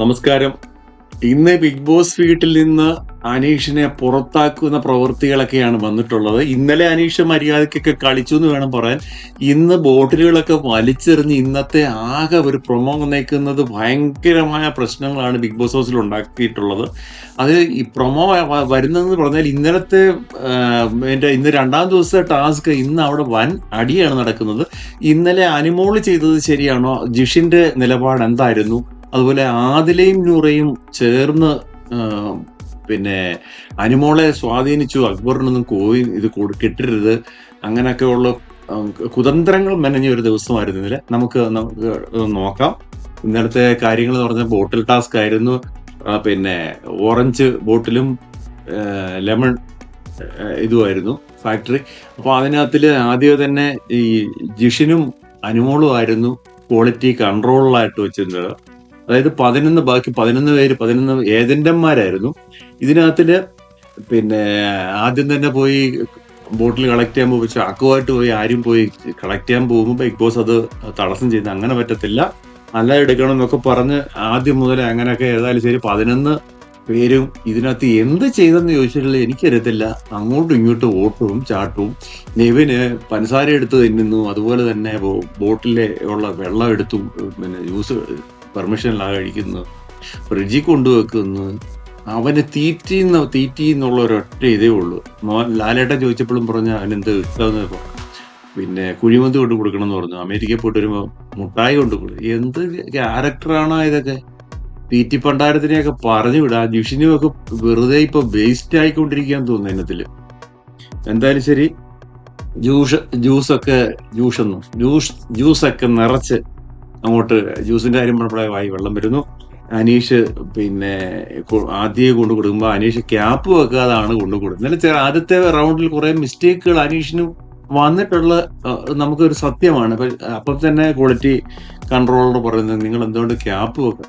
നമസ്കാരം. ഇന്ന് big boss വീട്ടിൽ നിന്ന് അനീഷിനെ പുറത്താക്കുന്ന പ്രവൃത്തികളൊക്കെയാണ് വന്നിട്ടുള്ളത്. ഇന്നലെ അനീഷ് മര്യാദയ്ക്കൊക്കെ കളിച്ചു എന്ന് വേണം പറയാൻ. ഇന്ന് ബോട്ടിലുകളൊക്കെ വലിച്ചെറിഞ്ഞ് ഇന്നത്തെ ആകെ ഒരു പ്രൊമോ വന്നേക്കുന്നത് ഭയങ്കരമായ പ്രശ്നങ്ങളാണ് ബിഗ് ബോസ് ഹൗസിൽ ഉണ്ടാക്കിയിട്ടുള്ളത്. അത് ഈ പ്രൊമോ വരുന്നതെന്ന് പറഞ്ഞാൽ ഇന്നലത്തെ ഇന്ന് രണ്ടാം ദിവസത്തെ ടാസ്ക് ഇന്ന് അവിടെ വൻ അടിയാണ് നടക്കുന്നത്. ഇന്നലെ അനുമോള് ചെയ്തത് ശരിയാണോ? ജിഷിന്റെ നിലപാട് എന്തായിരുന്നു? അതുപോലെ ആദിലയും നൂറയും ചേർന്ന് പിന്നെ അനുമോളെ സ്വാധീനിച്ചു, അക്ബറിനൊന്നും ഇത് കിട്ടരുത്, അങ്ങനെയൊക്കെയുള്ള കുതന്ത്രങ്ങൾ മെനഞ്ഞ ഒരു ദിവസമായിരുന്നു ഇന്നലെ. നമുക്ക് നോക്കാം. ഇന്നലത്തെ കാര്യങ്ങൾ എന്ന് പറഞ്ഞാൽ ബോട്ടിൽ ടാസ്ക് ആയിരുന്നു. പിന്നെ ഓറഞ്ച് ബോട്ടിലും ലെമൺ ഇതുമായിരുന്നു ഫാക്ടറി. അപ്പൊ അതിനകത്തില് ആദ്യം തന്നെ ഈ ജിഷിനും അനുമോളും ആയിരുന്നു ക്വാളിറ്റി കൺട്രോളായിട്ട് വെച്ചിരുന്നത്. അതായത് 11 ബാക്കി 11 പേര് 11 ഏജന്റന്മാരായിരുന്നു ഇതിനകത്തില്. പിന്നെ ആദ്യം തന്നെ പോയി ബോട്ടിൽ കളക്ട് ചെയ്യാൻ പോകുമ്പോൾ ചാക്കുമായിട്ട് പോയി ആരും പോയി കളക്ട് ചെയ്യാൻ പോകുമ്പോൾ ബിഗ് ബോസ് അത് തടസ്സം ചെയ്യുന്നത് അങ്ങനെ പറ്റത്തില്ല, നല്ല എടുക്കണം എന്നൊക്കെ പറഞ്ഞ് ആദ്യം മുതൽ അങ്ങനെയൊക്കെ. ഏതായാലും ശരി, 11 പേരും ഇതിനകത്ത് എന്ത് ചെയ്തെന്ന് ചോദിച്ചിട്ടുള്ള എനിക്കറിയത്തില്ല. അങ്ങോട്ടും ഇങ്ങോട്ടും ഓട്ടവും ചാട്ടവും. നെവിന് പഞ്ചസാര എടുത്ത് തിന്നുന്നു, അതുപോലെ തന്നെ ബോട്ടിലെ ഉള്ള വെള്ളം എടുത്തു പിന്നെ ജ്യൂസ് പെർമിഷനിലാണ് കഴിക്കുന്നു, ഫ്രിഡ്ജിൽ കൊണ്ടുവെക്കുന്നു. അവന് തീറ്റിന്നുള്ള ഒരൊറ്റ ഇതേ ഉള്ളൂ. ലാലേട്ടൻ ചോദിച്ചപ്പോഴും പറഞ്ഞ അവനെന്ത് ഇഷ്ടമെന്ന് പറഞ്ഞു. പിന്നെ കുഴിമന്തി കൊണ്ട് കൊടുക്കണം എന്ന് പറഞ്ഞു. അമേരിക്കയിൽ പോയിട്ട് വരുമ്പോൾ മുട്ടായി കൊണ്ട് കൊടുക്കും. എന്ത് ക്യാരക്ടറാണോ ഇതൊക്കെ? തീറ്റി പണ്ടാരത്തിനെയൊക്കെ പറഞ്ഞു വിടാ. ജിഷിനും ഒക്കെ വെറുതെ ഇപ്പൊ വേസ്റ്റ് ആയിക്കൊണ്ടിരിക്കുകയെന്ന് തോന്നുന്നു ഇനത്തില്. എന്തായാലും ശരി, ജ്യൂസൊക്കെ നിറച്ച് അങ്ങോട്ട് ജ്യൂസിന്റെ കാര്യം പറഞ്ഞപ്പോഴേ വായി വെള്ളം വരുന്നു. അനീഷ് പിന്നെ ആദ്യം കൊണ്ടു കൊടുക്കുമ്പോൾ അനീഷ് ക്യാപ്പ് വെക്കാതാണ് കൊണ്ടു കൊടുക്കുന്നത്. ഇന്നലെ ആദ്യത്തെ റൗണ്ടിൽ കുറെ മിസ്റ്റേക്കുകൾ അനീഷിനും വന്നിട്ടുള്ള നമുക്കൊരു സത്യമാണ്. അപ്പം തന്നെ ക്വാളിറ്റി കൺട്രോളർ പറയുന്നത് നിങ്ങൾ എന്തുകൊണ്ട് ക്യാപ്പ് വെക്കുക?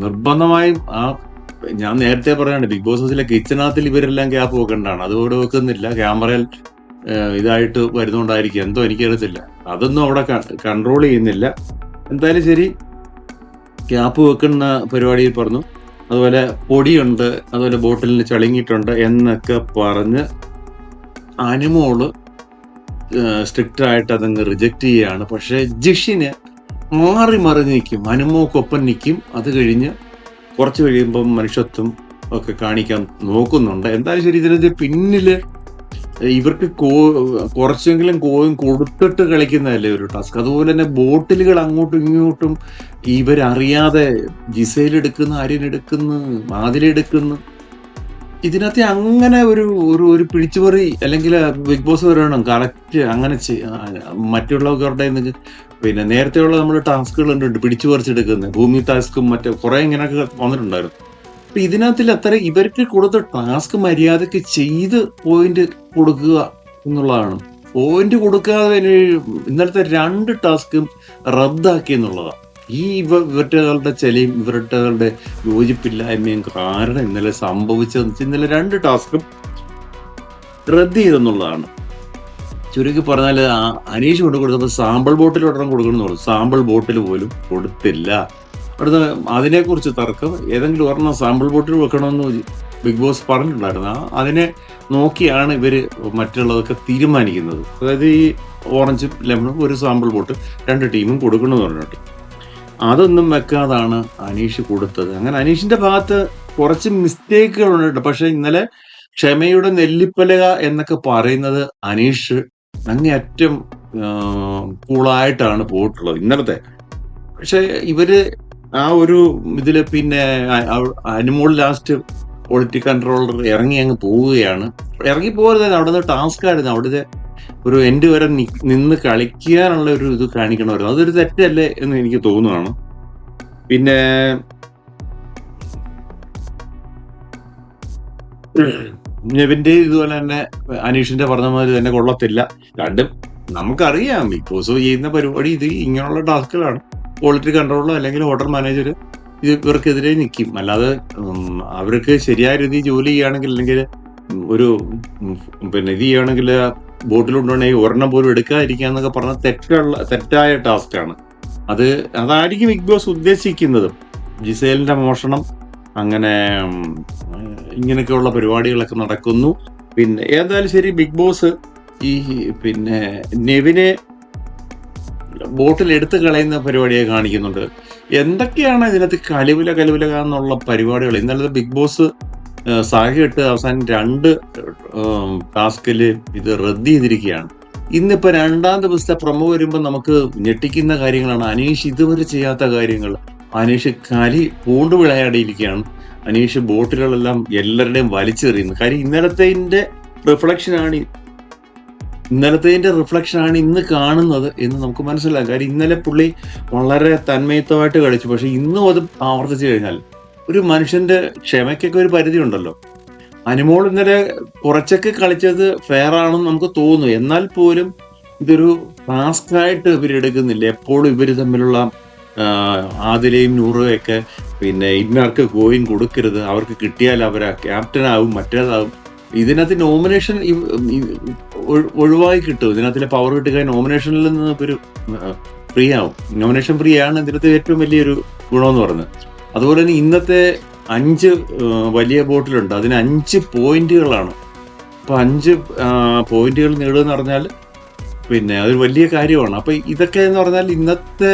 നിർബന്ധമായും ഞാൻ നേരത്തെ പറയാണ്, ബിഗ് ബോസ് ഹൗസിലെ കിച്ചനകത്തിൽ ഇവരെല്ലാം ക്യാപ്പ് വെക്കേണ്ടതാണ്. അതുകൂടെ വെക്കുന്നില്ല. ക്യാമറയിൽ ഇതായിട്ട് വരുന്നോണ്ടായിരിക്കും എന്തോ, എനിക്കറിയത്തില്ല. അതൊന്നും അവിടെ കൺട്രോൾ ചെയ്യുന്നില്ല. എന്തായാലും ശരി, ക്യാപ്പ് വെക്കുന്ന പരിപാടിയിൽ പറഞ്ഞു. അതുപോലെ പൊടിയുണ്ട്, അതുപോലെ ബോട്ടിലിന് ചളിങ്ങിയിട്ടുണ്ട് എന്നൊക്കെ പറഞ്ഞ് അനുമോള് സ്ട്രിക്റ്റ് ആയിട്ട് അതങ്ങ് റിജക്റ്റ് ചെയ്യുകയാണ്. പക്ഷെ ജിഷിന് മാറി മറിഞ്ഞ് നിൽക്കും, അനുമോക്കൊപ്പം നിൽക്കും. അത് കഴിഞ്ഞ് കുറച്ച് കഴിയുമ്പം മനുഷ്യത്വം ഒക്കെ കാണിക്കാൻ നോക്കുന്നുണ്ട്. എന്തായാലും ശരി, ഇതിന്റെ പിന്നില് ഇവർക്ക് കുറച്ചെങ്കിലും കോയും കൊടുത്തിട്ട് കളിക്കുന്നതല്ലേ ഒരു ടാസ്ക്. അതുപോലെ തന്നെ ബോട്ടിലുകൾ അങ്ങോട്ടും ഇങ്ങോട്ടും ഇവരറിയാതെ ജിസയിലെടുക്കുന്നു, ആര്യനെടുക്കുന്നു, ആദിലെടുക്കുന്നു. ഇതിനകത്ത് അങ്ങനെ ഒരു പിടിച്ചുപറി അല്ലെങ്കിൽ ബിഗ് ബോസ് വരണം കറക്റ്റ് അങ്ങനെ മറ്റുള്ളവരുടെ പിന്നെ നേരത്തെയുള്ള നമ്മുടെ ടാസ്കുകൾ ഉണ്ട് പിടിച്ചു പറിച്ചെടുക്കുന്നത്, ഭൂമി ടാസ്കും മറ്റേ കുറെ ഇങ്ങനെയൊക്കെ വന്നിട്ടുണ്ടായിരുന്നു. അപ്പൊ ഇതിനകത്തിൽ അത്ര ഇവർക്ക് കൊടുത്ത ടാസ്ക് മര്യാദക്ക് ചെയ്ത് പോയിന്റ് കൊടുക്കുക എന്നുള്ളതാണ്. പോയിന്റ് കൊടുക്കാതെ ഇന്നലത്തെ 2 ടാസ്കും റദ്ദാക്കി എന്നുള്ളതാണ്. ഈ ഇവരുടെ ചെലയും ഇവരുടെ യോജിപ്പില്ലായ്മയും കാരണം ഇന്നലെ സംഭവിച്ചതെന്ന് ഇന്നലെ 2 ടാസ്കും റദ്ദ് ചെയ്തെന്നുള്ളതാണ്. ചുരുക്കി പറഞ്ഞാൽ അനീഷ് കൊണ്ട് കൊടുത്തപ്പോൾ സാമ്പിൾ ബോട്ടിൽ ഒരെണ്ണം കൊടുക്കണം പറഞ്ഞു. സാമ്പിൾ ബോട്ടിൽ പോലും കൊടുത്തില്ല. അടുത്ത അതിനെക്കുറിച്ച് തർക്കം. ഏതെങ്കിലും ഒരെണ്ണം സാമ്പിൾ ബോട്ടിൽ വെക്കണമെന്ന് ബിഗ് ബോസ് പറഞ്ഞിട്ടുണ്ടായിരുന്നു. അതിനെ നോക്കിയാണ് ഇവര് മറ്റുള്ളതൊക്കെ തീരുമാനിക്കുന്നത്. അതായത് ഈ ഓറഞ്ചും ലെമണും ഒരു സാമ്പിൾ ബോട്ടിൽ 2 ടീമും കൊടുക്കണമെന്ന് പറഞ്ഞിട്ട് അതൊന്നും വെക്കാതാണ് അനീഷ് കൊടുത്തത്. അങ്ങനെ അനീഷിന്റെ ഭാഗത്ത് കുറച്ച് മിസ്റ്റേക്കുകൾ ഉണ്ട്. പക്ഷെ ഇന്നലെ ക്ഷമയുടെ നെല്ലിപ്പലക എന്നൊക്കെ പറയുന്നത് അനീഷ് അങ്ങേയറ്റം കൂളായിട്ടാണ് പോയിട്ടുള്ളത് ഇന്നലത്തെ. പക്ഷെ ഇവര് ആ ഒരു ഇതില് പിന്നെ അനുമോൾ ലാസ്റ്റ് ക്വാളിറ്റി കൺട്രോളർ ഇറങ്ങി അങ്ങ് പോവുകയാണ്. ഇറങ്ങി പോകരുത്, അവിടുന്ന് ടാസ്ക് ആയിരുന്നു. അവിടുത്തെ ഒരു എൻഡ് വരെ നിന്ന് കളിക്കാനുള്ള ഒരു ഇത് കാണിക്കണമായിരുന്നു. അതൊരു തെറ്റല്ലേ എന്ന് എനിക്ക് തോന്നുകയാണ്. പിന്നെ നെവിന്റെ ഇതുപോലെ തന്നെ അനീഷിന്റെ പറഞ്ഞ മാതിരി തന്നെ കൊള്ളത്തില്ല. രണ്ടും നമുക്കറിയാം ബിഗ് ബോസ് ചെയ്യുന്ന പരിപാടി ഇത് ഇങ്ങനെയുള്ള ടാസ്കുകളാണ്. ക്വാളിറ്റി കൺട്രോളോ അല്ലെങ്കിൽ ഹോട്ടൽ മാനേജർ ഇവർക്കെതിരെ നിൽക്കും. അല്ലാതെ അവർക്ക് ശരിയായ രീതിയിൽ ജോലി ചെയ്യുകയാണെങ്കിൽ അല്ലെങ്കിൽ ഒരു പിന്നെ ഇത് ചെയ്യുകയാണെങ്കിൽ ബോട്ടിൽ കൊണ്ടുപോകണമെങ്കിൽ ഒരെണ്ണം പോലും എടുക്കാതിരിക്കുക എന്നൊക്കെ പറഞ്ഞ തെറ്റായ ടാസ്ക് ആണ്. അതായിരിക്കും ബിഗ് ബോസ് ഉദ്ദേശിക്കുന്നത്. ജിസേലിന്റെ മോഷണം, അങ്ങനെ ഇങ്ങനെയൊക്കെയുള്ള പരിപാടികളൊക്കെ നടക്കുന്നു. പിന്നെ ഏതായാലും ശരി, ബിഗ് ബോസ് ഈ പിന്നെ നെവിനെ ബോട്ടിൽ എടുത്ത് കളയുന്ന പരിപാടിയെ കാണിക്കുന്നുണ്ട്. എന്തൊക്കെയാണ് ഇതിനകത്ത് കലുവില കലുവില എന്നുള്ള പരിപാടികൾ. ഇന്നലത്തെ ബിഗ് ബോസ് സാഹചര്യമായിട്ട് അവസാനം 2 ടാസ്കില് ഇത് റദ്ദ് ചെയ്തിരിക്കുകയാണ്. ഇന്നിപ്പോ 2-ാം ദിവസത്തെ പ്രൊമോ വരുമ്പോൾ നമുക്ക് ഞെട്ടിക്കുന്ന കാര്യങ്ങളാണ്. അനീഷ് ഇതുവരെ ചെയ്യാത്ത കാര്യങ്ങൾ. അനീഷ് കലി പൂണ്ട് വിളയാടിയിരിക്കുകയാണ്. അനീഷ് ബോട്ടുകളെല്ലാം എല്ലാവരുടെയും വലിച്ചെറിയുന്നു. കാര്യം ഇന്നലത്തേതിന്റെ റിഫ്ലക്ഷൻ ആണ് ഇന്ന് കാണുന്നത് എന്ന് നമുക്ക് മനസ്സിലാക്കാം. കാര്യം ഇന്നലെ പുള്ളി വളരെ തന്മയത്വമായിട്ട് കളിച്ചു. പക്ഷെ ഇന്നും അത് ആവർത്തിച്ചു കഴിഞ്ഞാൽ ഒരു മനുഷ്യന്റെ ക്ഷമയ്ക്കൊക്കെ ഒരു പരിധി ഉണ്ടല്ലോ. അനുമോൾ ഇന്നലെ കുറച്ചൊക്കെ കളിച്ചത് ഫെയർ ആണെന്ന് നമുക്ക് തോന്നുന്നു. എന്നാൽ പോലും ഇതൊരു ടാസ്ക് ആയിട്ട് ഇവരെടുക്കുന്നില്ല. എപ്പോഴും ഇവർ തമ്മിലുള്ള ആദിലയും നൂറും ഒക്കെ പിന്നെ ഇന്നർക്ക് കോയിൻ കൊടുക്കരുത്, അവർക്ക് കിട്ടിയാൽ അവരാ ക്യാപ്റ്റനാവും മറ്റേതാവും. ഇതിനകത്ത് നോമിനേഷൻ ഒഴിവായി കിട്ടും. ഇതിനകത്തിലെ പവർ കിട്ടുക നോമിനേഷനിൽ നിന്ന് ഒരു ഫ്രീ ആവും. നോമിനേഷൻ ഫ്രീ ആണ് ഇതിനകത്ത് ഏറ്റവും വലിയൊരു ഗുണമെന്ന് പറയുന്നത്. അതുപോലെ തന്നെ ഇന്നത്തെ 5 വലിയ ബോട്ടിലുണ്ട്. അതിന് 5 പോയിന്റുകളാണ്. അപ്പൊ 5 പോയിന്റുകൾ നേടുക എന്ന് പറഞ്ഞാൽ പിന്നെ അതൊരു വലിയ കാര്യമാണ്. അപ്പൊ ഇതൊക്കെ എന്ന് പറഞ്ഞാൽ ഇന്നത്തെ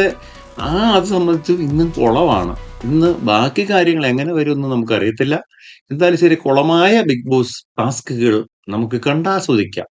അത് സംബന്ധിച്ച് ഇന്നും കുളമാണ്. ഇന്ന് ബാക്കി കാര്യങ്ങൾ എങ്ങനെ വരുമെന്ന് നമുക്കറിയത്തില്ല. എന്തായാലും ശരി, കുളമായ ബിഗ് ബോസ് ടാസ്കുകൾ നമുക്ക് കണ്ടാസ്വദിക്കാം.